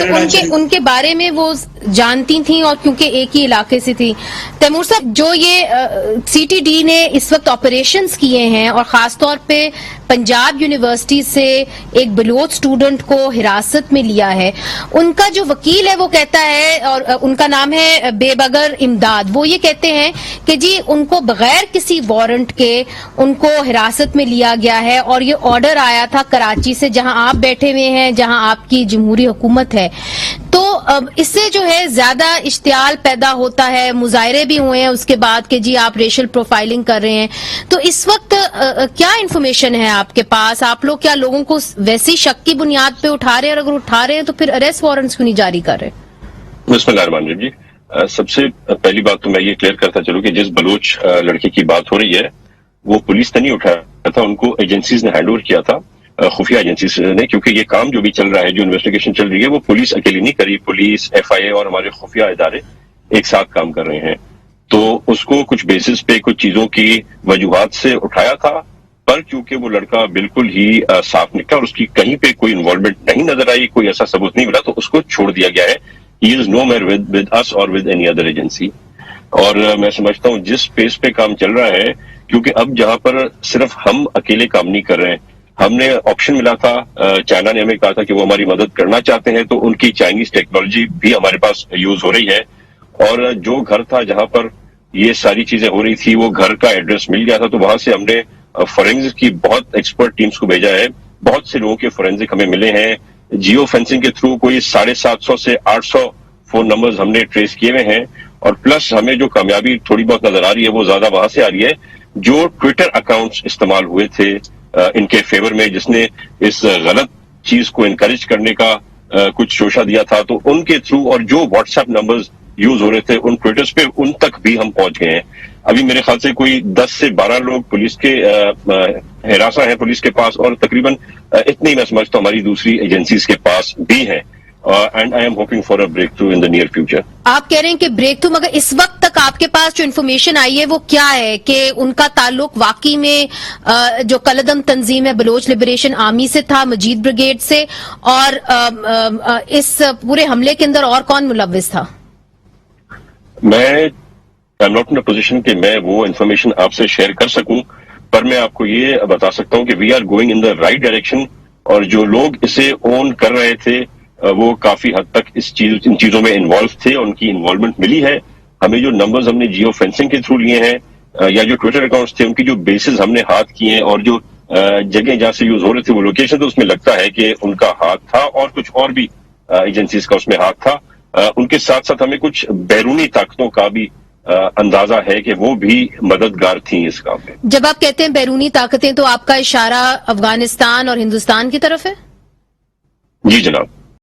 ان کے بارے میں وہ جانتی تھیں اور کیونکہ ایک ہی علاقے سے تھی. تیمور صاحب، جو یہ سی ٹی ڈی نے اس وقت آپریشنز کیے ہیں اور خاص طور پہ پنجاب یونیورسٹی سے ایک بلوچ اسٹوڈنٹ کو حراست میں لیا ہے، ان کا جو وکیل ہے وہ کہتا ہے، اور ان کا نام ہے بے بگر امداد، وہ یہ کہتے ہیں کہ جی ان کو بغیر کسی وارنٹ کے ان کو حراست میں لیا گیا ہے، اور یہ آرڈر آیا تھا کراچی سے، جہاں آپ بیٹھے ہوئے ہیں، جہاں آپ کی جمہوری حکومت ہے. تو اس سے جو ہے زیادہ اشتعال پیدا ہوتا ہے، مظاہرے بھی ہوئے ہیں اس کے بعد کہ جی آپ ریشل پروفائلنگ کر رہے ہیں. تو اس وقت کیا انفارمیشن ہے آپ کے پاس؟ آپ لوگ کیا لوگوں کو ویسی شک کی بنیاد پہ اٹھا رہے ہیں، اور اگر اٹھا رہے ہیں تو پھر اریسٹ وارنٹس کیوں نہیں جاری کر رہے؟ بسم اللہ الرحمن الرحیم. جی، سب سے پہلی بات تو میں یہ کلیئر کرتا چلوں کہ جس بلوچ لڑکے کی بات ہو رہی ہے وہ پولیس نے نہیں اٹھایا تھا، ان کو ایجنسیز نے ہینڈ اوور کیا تھا، خفیہ ایجنسیز نے، کیونکہ یہ کام جو بھی چل رہا ہے، جو انویسٹیگیشن چل رہی ہے، وہ پولیس اکیلی نہیں کری، پولیس، ایف آئی اے اور ہمارے خفیہ ادارے ایک ساتھ کام کر رہے ہیں. تو اس کو کچھ بیسس پہ کچھ چیزوں کی وجوہات سے اٹھایا تھا، پر کیونکہ وہ لڑکا بالکل ہی صاف نکلا اور اس کی کہیں پہ کوئی انوالومنٹ نہیں نظر آئی، کوئی ایسا ثبوت نہیں ملا، تو اس کو چھوڑ دیا گیا ہے. He is no more with us or with any other agency. اور میں سمجھتا ہوں جس پیس پہ کام چل رہا ہے، کیونکہ اب جہاں پر صرف ہم اکیلے کام نہیں کر رہے ہیں، ہم نے آپشن ملا تھا، چائنا نے ہمیں کہا تھا کہ وہ ہماری مدد کرنا چاہتے ہیں، تو ان کی چائنیز ٹیکنالوجی بھی ہمارے پاس یوز ہو رہی ہے. اور جو گھر تھا جہاں پر یہ ساری چیزیں ہو رہی تھی، وہ گھر کا ایڈریس مل گیا تھا، تو وہاں سے ہم نے فورینزک کی بہت ایکسپرٹ ٹیمز کو بھیجا ہے. بہت سے لوگوں کے فورینزک ہمیں ملے ہیں. جیو فینسنگ کے تھرو کوئی 750 سے 800 فون نمبرز ہم نے ٹریس کیے ہوئے ہیں. اور پلس ہمیں جو کامیابی تھوڑی بہت نظر آ رہی ہے وہ زیادہ وہاں سے آ رہی ہے جو ٹویٹر اکاؤنٹس استعمال ہوئے تھے ان کے فیور میں، جس نے اس غلط چیز کو انکریج کرنے کا کچھ شوشہ دیا تھا، تو ان کے تھرو، اور جو واٹس ایپ نمبرز یوز ہو رہے تھے ان ٹویٹرز پہ، ان تک بھی ہم پہنچ گئے ہیں. ابھی میرے خیال سے کوئی 10 سے 12 لوگ پولیس کے ہراساں ہیں پولیس کے پاس، اور تقریباً اتنے ہی میں سمجھتا ہوں ہماری دوسری ایجنسیز کے پاس بھی ہیں. And I am hoping for a break through in the near future. آپ کہہ رہے ہیں کہ بریک تھرو، مگر اس وقت تک آپ کے پاس جو انفارمیشن آئی ہے وہ کیا ہے کہ ان کا تعلق واقعی میں جو کلعدم تنظیم ہے بلوچ لبریشن آرمی سے تھا، مجید بریگیڈ سے، اور اس پورے حملے کے اندر اور کون ملوث تھا؟ میں ایم ناٹ ان پوزیشن کہ میں وہ انفارمیشن آپ سے شیئر کر سکوں، پر میں آپ کو یہ بتا سکتا ہوں کہ we are going in the right direction, اور جو لوگ اسے اون کر رہے تھے وہ کافی حد تک ان چیزوں میں انوالو تھے، ان کی انوالومنٹ ملی ہے. ہمیں جو نمبرز ہم نے جیو فینسنگ کے تھرو لیے ہیں، یا جو ٹویٹر اکاؤنٹس تھے ان کی جو بیسز ہم نے ہاتھ کیے ہیں، اور جو جگہ جہاں سے یوز ہو رہے تھے وہ لوکیشن، تو اس میں لگتا ہے کہ ان کا ہاتھ تھا، اور کچھ اور بھی ایجنسیز کا اس میں ہاتھ تھا. ان کے ساتھ ساتھ ہمیں کچھ بیرونی طاقتوں کا بھی اندازہ ہے کہ وہ بھی مددگار تھیں اس کام میں. جب آپ کہتے ہیں بیرونی طاقتیں، تو آپ کا اشارہ افغانستان اور ہندوستان کی طرف ہے؟ جی جناب.